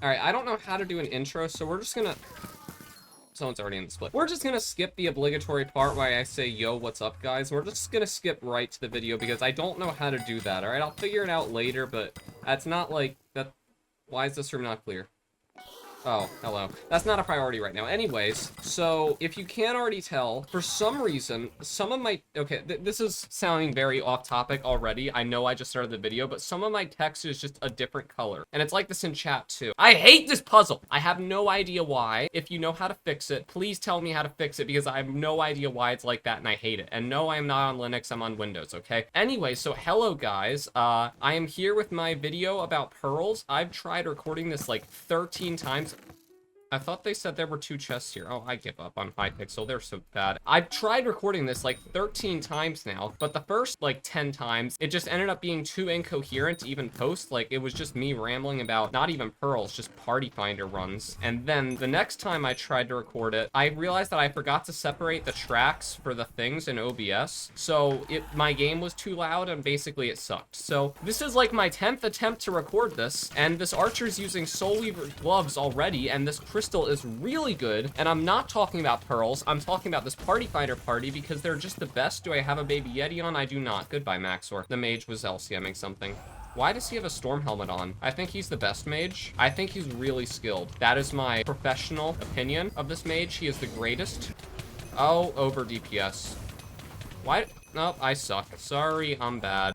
All right, I don't know how to do an intro, so we're just gonna... Someone's already in the split. We're just gonna skip the obligatory part where I say, yo, what's up, guys? We're just gonna skip right to the video because I don't know how to do that, all right? I'll figure it out later, but that's not like... that. Why is this room not clear? Oh, hello. That's not a priority right now. Anyways, so if you can't already tell, for some reason, some of my... Okay, this is sounding very off topic already. I know I just started the video, but some of my text is just a different color. And it's like this in chat too. I hate this puzzle. I have no idea why. If you know how to fix it, please tell me how to fix it because I have no idea why it's like that and I hate it. And no, I am not on Linux, I'm on Windows, okay? Anyway, so hello guys. I am here with my video about pearls. I've tried recording this like 13 times. I thought they said there were 2 chests here. Oh, I give up on Hypixel. They're so bad. I've tried recording this like 13 times now, but the first like 10 times, it just ended up being too incoherent to even post. Like, it was just me rambling about not even pearls, just party finder runs. And then the next time I tried to record it, I realized that I forgot to separate the tracks for the things in OBS. So my game was too loud and basically it sucked. So this is like my 10th attempt to record this, and this archer's using Soul Weaver gloves already, and this crystal is really good. And I'm not talking about pearls, I'm talking about this party finder party because they're just the best. Do I have a baby Yeti on? I do not. Goodbye, Maxor. The mage was LCMing something. Why does he have a storm helmet on? I think he's the best mage. I think he's really skilled. That is my professional opinion of this mage. He is the greatest. Oh, over DPS. Why? Nope, I suck. Sorry, I'm bad.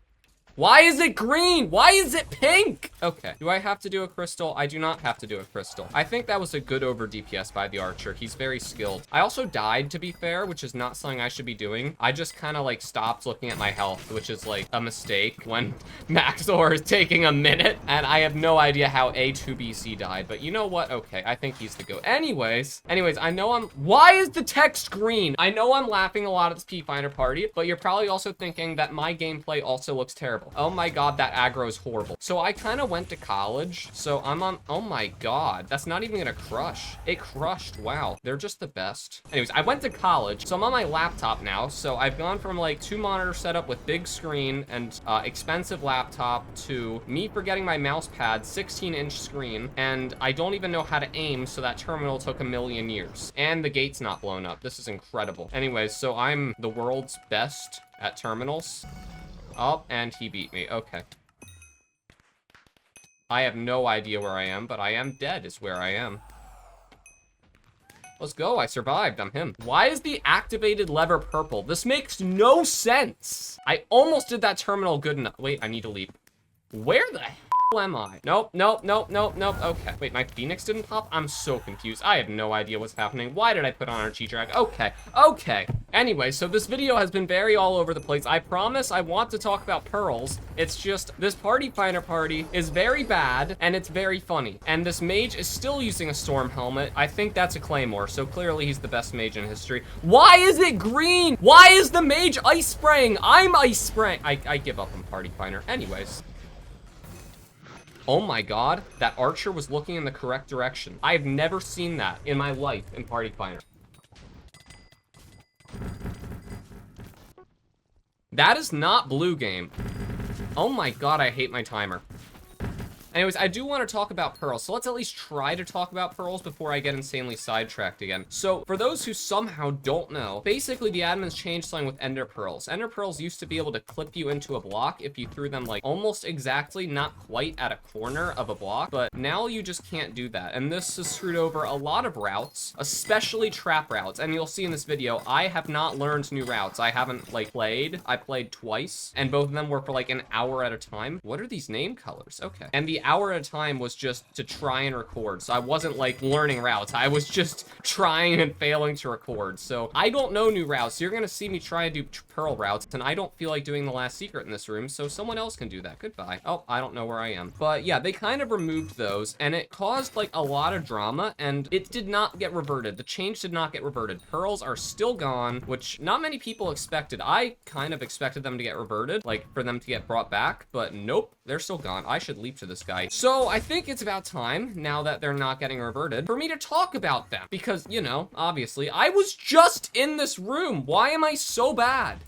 Why is it green? Why is it pink? Okay, do I have to do a crystal? I do not have to do a crystal. I think that was a good over DPS by the archer. He's very skilled. I also died, to be fair, which is not something I should be doing. I just kind of like stopped looking at my health, which is like a mistake when Maxor is taking a minute. And I have no idea how A2BC died, but you know what? Okay, I think he's the GOAT. Anyways, I know why is the text green? I know I'm laughing a lot at this P-Finder party, but you're probably also thinking that my gameplay also looks terrible. Oh my god, that aggro is horrible. So I kind of went to college, so I'm on... Oh my god, that's not even gonna crush. It crushed, wow. They're just the best. Anyways, I went to college, so I'm on my laptop now, so I've gone from like 2 monitor setup with big screen and expensive laptop to me forgetting my mouse pad, 16-inch screen, and I don't even know how to aim, so that terminal took a million years. And the gate's not blown up. This is incredible. Anyways, so I'm the world's best at terminals. Oh, and he beat me. Okay. I have no idea where I am, but I am dead is where I am. Let's go. I survived. I'm him. Why is the activated lever purple? This makes no sense. I almost did that terminal good enough. Wait, I need to leap. Where the hell am I? Nope, nope, nope, nope, nope. Okay. Wait, my Phoenix didn't pop? I'm so confused. I have no idea what's happening. Why did I put on our G-Drag? Okay, okay. Anyway, so this video has been very all over the place. I promise I want to talk about pearls. It's just this party finder party is very bad and it's very funny. And this mage is still using a storm helmet. I think that's a claymore, so clearly he's the best mage in history. Why is it green? Why is the mage ice spraying? I'm ice spraying. I give up on party finder. Anyways. Oh my god, that archer was looking in the correct direction. I have never seen that in my life in Party Finder. That is not blue game. Oh my god, I hate my timer. Anyways, I do want to talk about pearls, so let's at least try to talk about pearls before I get insanely sidetracked again. So, for those who somehow don't know, basically the admins changed something with ender pearls. Ender pearls used to be able to clip you into a block if you threw them like almost exactly, not quite at a corner of a block, but now you just can't do that. And this has screwed over a lot of routes, especially trap routes. And you'll see in this video, I have not learned new routes. I haven't like played. I played twice, and both of them were for like an hour at a time. What are these name colors? Okay. And the hour at a time was just to try and record. So I wasn't like learning routes. I was just trying and failing to record. So I don't know new routes. You're gonna see me try to do pearl routes, and I don't feel like doing the last secret in this room, so someone else can do that. Goodbye. Oh, I don't know where I am. But yeah, they kind of removed those, and it caused like a lot of drama, and it did not get reverted. The change did not get reverted. Pearls are still gone, which not many people expected. I kind of expected them to get reverted, like for them to get brought back, but nope, they're still gone. I should leap to this guy. So I think it's about time, now that they're not getting reverted, for me to talk about them. Because, you know, obviously, I was just in this room. Why am I so bad?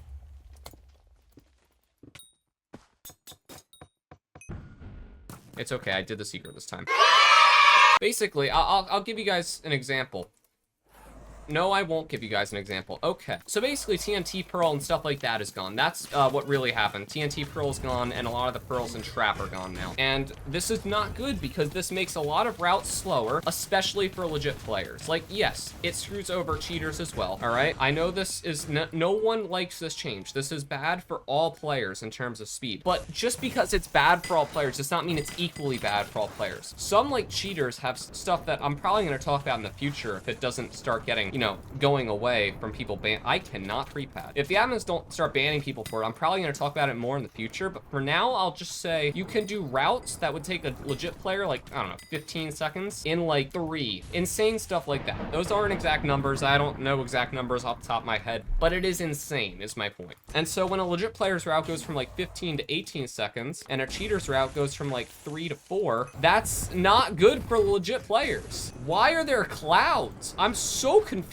It's okay, I did the secret this time. Basically, I'll give you guys an example. No, I won't give you guys an example. Okay. So basically, TNT Pearl and stuff like that is gone. That's what really happened. TNT Pearl is gone, and a lot of the pearls and trap are gone now. And this is not good because this makes a lot of routes slower, especially for legit players. Like, yes, it screws over cheaters as well, all right? I know this is... No one likes this change. This is bad for all players in terms of speed. But just because it's bad for all players does not mean it's equally bad for all players. Some, like, cheaters have stuff that I'm probably going to talk about in the future if it doesn't start getting... you know, going away from people I cannot free pad. If the admins don't start banning people for it, I'm probably going to talk about it more in the future, but for now, I'll just say you can do routes that would take a legit player, like, I don't know, 15 seconds in like 3. Insane stuff like that. Those aren't exact numbers. I don't know exact numbers off the top of my head, but it is insane, is my point. And so when a legit player's route goes from like 15 to 18 seconds, and a cheater's route goes from like 3 to 4, that's not good for legit players. Why are there clouds? I'm so confused.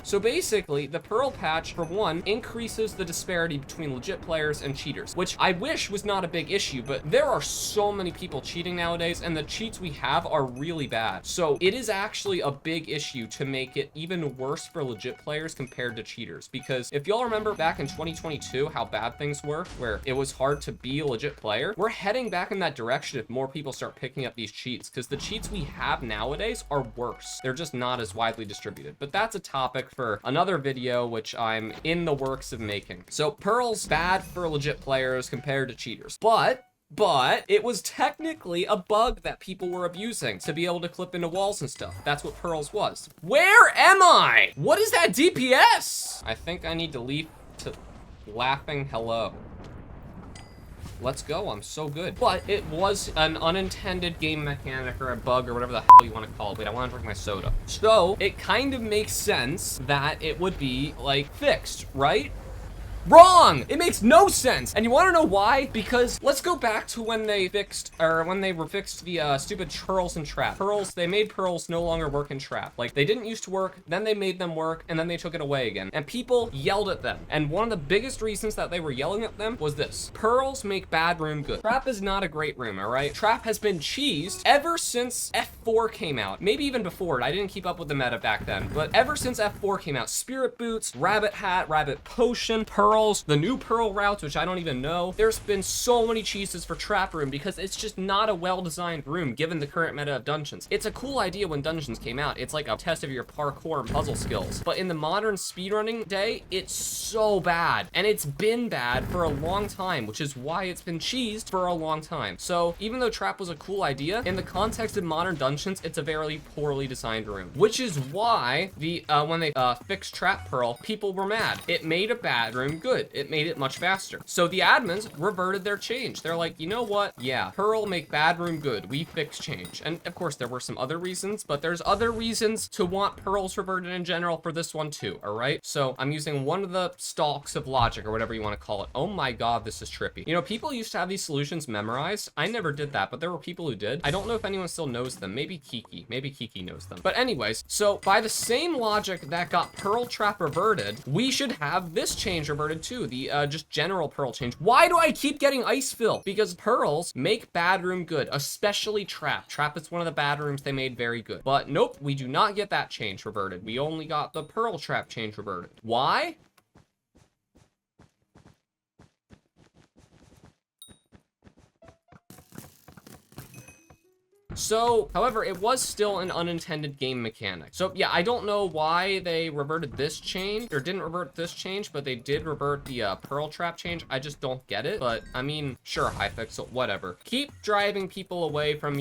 So basically, the Pearl patch, for one, increases the disparity between legit players and cheaters, which I wish was not a big issue, but there are so many people cheating nowadays, and the cheats we have are really bad. So it is actually a big issue to make it even worse for legit players compared to cheaters, because if y'all remember back in 2022 how bad things were, where it was hard to be a legit player, we're heading back in that direction if more people start picking up these cheats, because the cheats we have nowadays are worse. They're just not as widely distributed, but that's a topic for another video, which I'm in the works of making. So Pearl's bad for legit players compared to cheaters, but it was technically a bug that people were abusing to be able to clip into walls and stuff. That's what Pearl's was. Where am I? What is that DPS? I think I need to leave to laughing hello. Let's go, I'm so good. But it was an unintended game mechanic or a bug or whatever the hell you want to call it. Wait, I want to drink my soda. So it kind of makes sense that it would be like fixed, right? Wrong! It makes no sense. And you want to know why? Because let's go back to when they fixed, or when they fixed the stupid pearls and trap. They made pearls no longer work in trap. Like, they didn't used to work, then they made them work, and then they took it away again. And people yelled at them. And one of the biggest reasons that they were yelling at them was this. Pearls make bad room good. Trap is not a great room, all right? Trap has been cheesed ever since F4 came out. Maybe even before it. I didn't keep up with the meta back then. But ever since F4 came out, Spirit Boots, Rabbit Hat, Rabbit Potion, Pearls, the new Pearl routes, which I don't even know. There's been so many cheeses for Trap Room because it's just not a well-designed room given the current meta of dungeons. It's a cool idea when dungeons came out. It's like a test of your parkour and puzzle skills. But in the modern speedrunning day, it's so bad. And it's been bad for a long time, which is why it's been cheesed for a long time. So even though Trap was a cool idea, in the context of modern dungeons, it's a very poorly designed room. Which is why when they fixed Trap Pearl, people were mad. It made a bad room good. It made it much faster. So the admins reverted their change. They're like, you know what? Yeah, Pearl make bad room good. We fix change. And of course there were some other reasons, but there's other reasons to want Pearls reverted in general for this one too, all right? So I'm using one of the stalks of logic or whatever you want to call it. Oh my God, this is trippy. You know, people used to have these solutions memorized. I never did that, but there were people who did. I don't know if anyone still knows them. Maybe Kiki knows them. But anyways, so by the same logic that got Pearl Trap reverted, we should have this change reverted too. The just general Pearl change. Why do I keep getting ice fill? Because Pearls make bad room good, especially Trap. Trap is one of the bad rooms they made very good. But nope, we do not get that change reverted. We only got the Pearl Trap change reverted. Why? So, however, it was still an unintended game mechanic. So yeah, I don't know why they reverted this change, or didn't revert this change, but they did revert the Pearl Trap change. I just don't get it, but I mean, sure, Hypixel, whatever. Keep driving people away from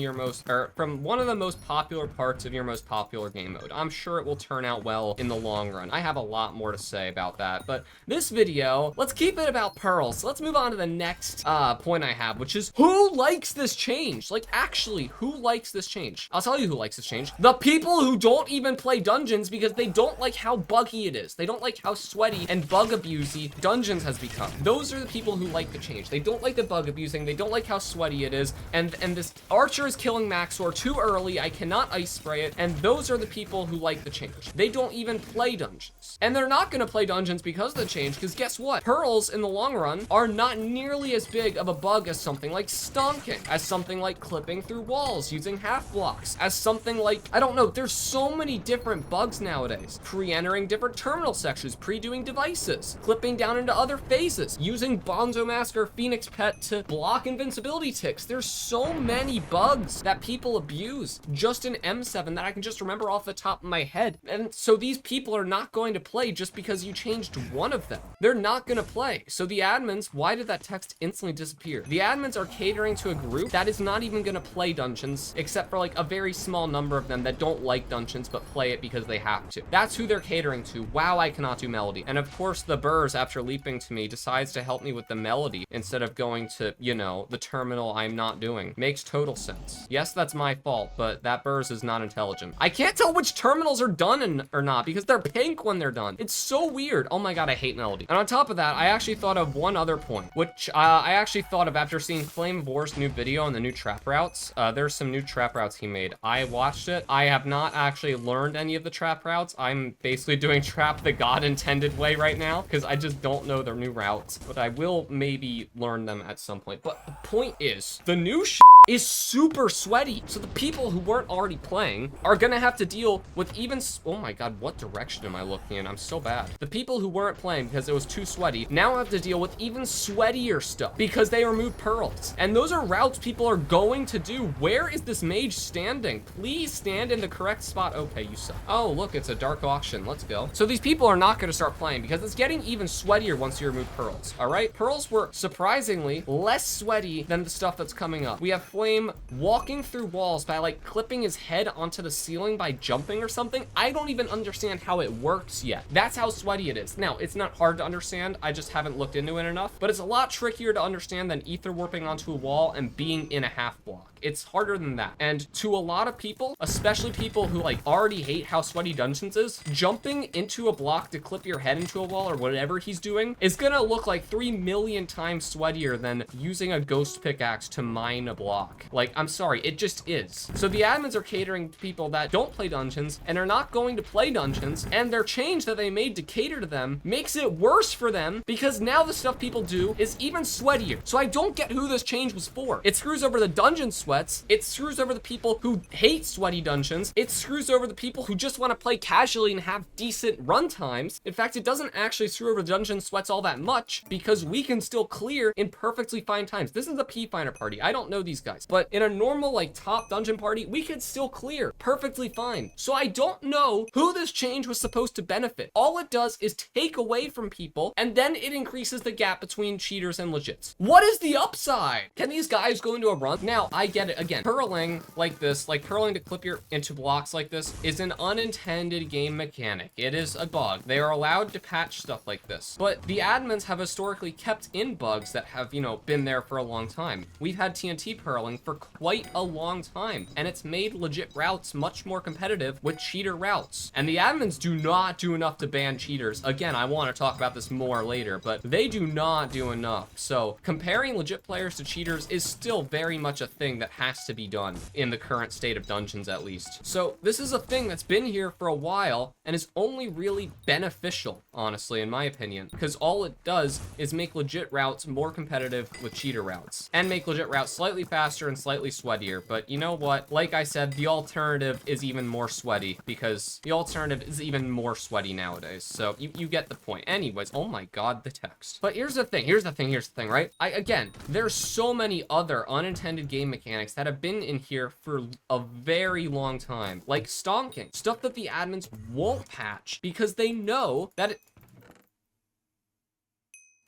from one of the most popular parts of your most popular game mode. I'm sure it will turn out well in the long run. I have a lot more to say about that, but this video, let's keep it about Pearls. Let's move on to the next point I have, which is who likes this change? Like, actually, who likes this change? I'll tell you who likes this change. The people who don't even play dungeons because they don't like how buggy it is. They don't like how sweaty and bug abusey dungeons has become. Those are the people who like the change. They don't like the bug abusing. They don't like how sweaty it is. And this archer is killing Maxor too early. I cannot ice spray it. And those are the people who like the change. They don't even play dungeons. And they're not gonna play dungeons because of the change, because guess what? Pearls in the long run are not nearly as big of a bug as something like stonking, as something like clipping through walls. using half blocks as something like, I don't know, there's so many different bugs nowadays. Pre-entering different terminal sections, pre-doing devices, clipping down into other phases, using Bonzo Mask or Phoenix Pet to block invincibility ticks. There's so many bugs that people abuse just in M7 that I can just remember off the top of my head. And so these people are not going to play just because you changed one of them. They're not going to play. So the admins, why did that text instantly disappear? The admins are catering to a group that is not even going to play dungeons, except for like a very small number of them that don't like dungeons but play it because they have to. That's who they're catering to. Wow, I cannot do melody. And of course the burrs, after leaping to me, decides to help me with the melody instead of going to, you know, the terminal I'm not doing. Makes total sense. Yes, that's my fault, but that burrs is not intelligent. I can't tell which terminals are done or not because they're pink when they're done. It's so weird. Oh my god, I hate melody. And on top of that, I actually thought of one other point, which I actually thought of after seeing Flame of War's new video on the new trap routes. There's some new trap routes he made. I watched it. I have not actually learned any of the trap routes. I'm basically doing trap the God intended way right now because I just don't know their new routes, but I will maybe learn them at some point. But the point is, the new is super sweaty. So the people who weren't already playing are gonna have to deal with even, oh my god, what direction am I looking in? I'm so bad. The people who weren't playing because it was too sweaty now have to deal with even sweatier stuff because they removed pearls. And those are routes people are going to do. Where is this mage standing? Please stand in the correct spot. Okay, you suck. Oh, look, it's a dark auction. Let's go. So these people are not gonna start playing because it's getting even sweatier once you remove pearls, all right? Pearls were surprisingly less sweaty than the stuff that's coming up. We have Flame walking through walls by like clipping his head onto the ceiling by jumping or something. I don't even understand how it works yet. That's how sweaty it is. Now, it's not hard to understand. I just haven't looked into it enough, but it's a lot trickier to understand than ether warping onto a wall and being in a half block. It's harder than that. And to a lot of people, especially people who like already hate how sweaty dungeons is, jumping into a block to clip your head into a wall or whatever he's doing is gonna look like 3 million times sweatier than using a ghost pickaxe to mine a block. Like, I'm sorry, it just is. So the admins are catering to people that don't play dungeons and are not going to play dungeons, and their change that they made to cater to them makes it worse for them because now the stuff people do is even sweatier. So I don't get who this change was for. It screws over the dungeon sweats. It screws over the people who hate sweaty dungeons. It screws over the people who just want to play casually and have decent run times. In fact, it doesn't actually screw over the dungeon sweats all that much because we can still clear in perfectly fine times. This is a P-Finder party. I don't know these guys, but in a normal like top dungeon party, we could still clear perfectly fine. So I don't know who this change was supposed to benefit. All it does is take away from people, and then it increases the gap between cheaters and legits. What is the upside? Can these guys go into a run? Now, I get it. Again, purling like this, like purling to clip your into blocks like this, is an unintended game mechanic. It is a bug. They are allowed to patch stuff like this, but the admins have historically kept in bugs that have, you know, been there for a long time. We've had TNT purling for quite a long time, and it's made legit routes much more competitive with cheater routes. And the admins do not do enough to ban cheaters. Again, I want to talk about this more later, but they do not do enough. So comparing legit players to cheaters is still very much a thing that has to be done in the current state of dungeons, at least. So this is a thing that's been here for a while and is only really beneficial, honestly, in my opinion, because all it does is make legit routes more competitive with cheater routes and make legit routes slightly faster and slightly sweatier. But you know what? Like I said, the alternative is even more sweaty because the alternative is even more sweaty nowadays. So you get the point. Anyways, oh my god, the text. But here's the thing, right? Again, there's so many other unintended game mechanics that have been in here for a very long time, like stonking, stuff that the admins won't patch because they know that it...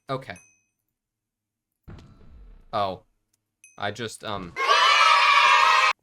Okay. Oh. I just,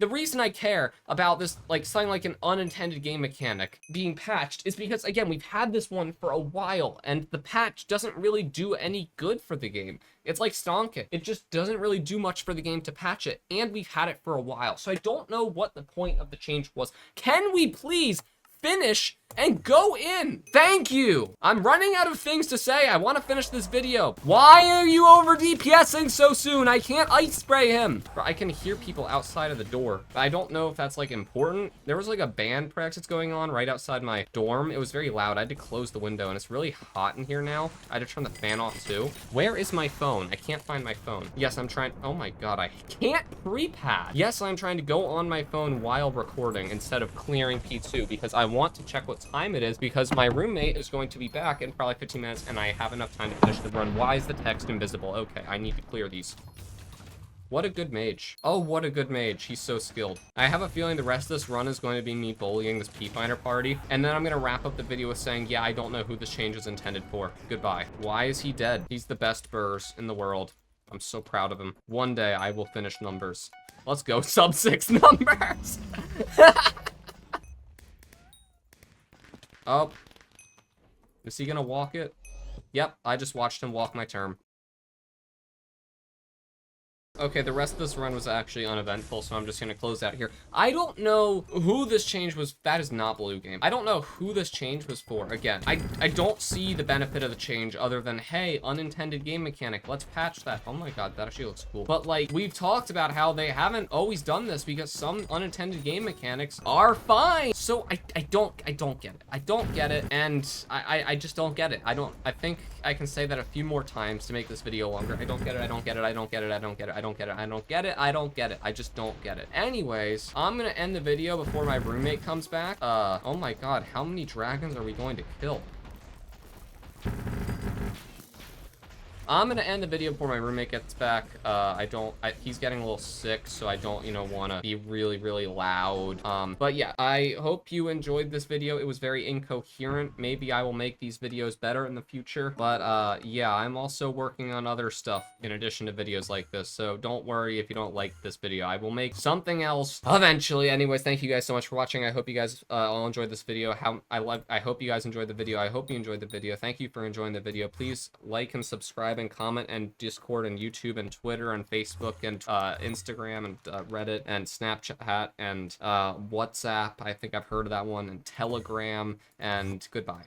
The reason I care about this, like, something like an unintended game mechanic being patched is because, again, we've had this one for a while, and the patch doesn't really do any good for the game. It's like stonking. It just doesn't really do much for the game to patch it, and we've had it for a while. So I don't know what the point of the change was. Can we please finish and go in. Thank you. I'm running out of things to say. I want to finish this video. Why are you over DPSing so soon? I can't ice spray him. Bro, I can hear people outside of the door. I don't know if that's like important. There was like a band practice going on right outside my dorm. It was very loud. I had to close the window and it's really hot in here now. I had to turn the fan off too. Where is my phone? I can't find my phone. Yes, I'm trying. Oh my God, I can't pre-pad. Yes, I'm trying to go on my phone while recording instead of clearing P2 because I want to check what time it is because my roommate is going to be back in probably 15 minutes and I have enough time to finish the run. Why is the text invisible? Okay, I need to clear these. What a good mage. Oh, what a good mage. He's so skilled. I have a feeling the rest of this run is going to be me bullying this P-Finder party. And then I'm going to wrap up the video with saying, yeah, I don't know who this change is intended for. Goodbye. Why is he dead? He's the best burrs in the world. I'm so proud of him. One day I will finish numbers. Let's go. Sub 6 numbers. Oh. Is he gonna walk it? Yep, I just watched him walk my term. Okay, the rest of this run was actually uneventful, so I'm just gonna close out here. I don't know who this change was. That is not Blue Game. I don't know who this change was for. Again, I don't see the benefit of the change other than, hey, unintended game mechanic. Let's patch that. Oh my God, that actually looks cool. But like, we've talked about how they haven't always done this because some unintended game mechanics are fine. So I don't get it. I don't get it, and I just don't get it. I think I can say that a few more times to make this video longer. I don't get it. I don't get it. I don't get it. I don't get it. I don't get it. I don't get it. I don't get it. I just don't get it. Anyways, I'm gonna end the video before my roommate comes back. Oh my God, how many dragons are we going to kill? I'm gonna end the video before my roommate gets back. He's getting a little sick, so I don't, want to be really, really loud. But yeah, I hope you enjoyed this video. It was very incoherent. Maybe I will make these videos better in the future. But yeah, I'm also working on other stuff in addition to videos like this. So don't worry if you don't like this video. I will make something else eventually. Anyways, thank you guys so much for watching. I hope you guys all enjoyed this video. I hope you guys enjoyed the video. I hope you enjoyed the video. Thank you for enjoying the video. Please like and subscribe and comment, and Discord and YouTube and Twitter and Facebook and Instagram and Reddit and Snapchat and WhatsApp. I think I've heard of that one, and Telegram, and goodbye.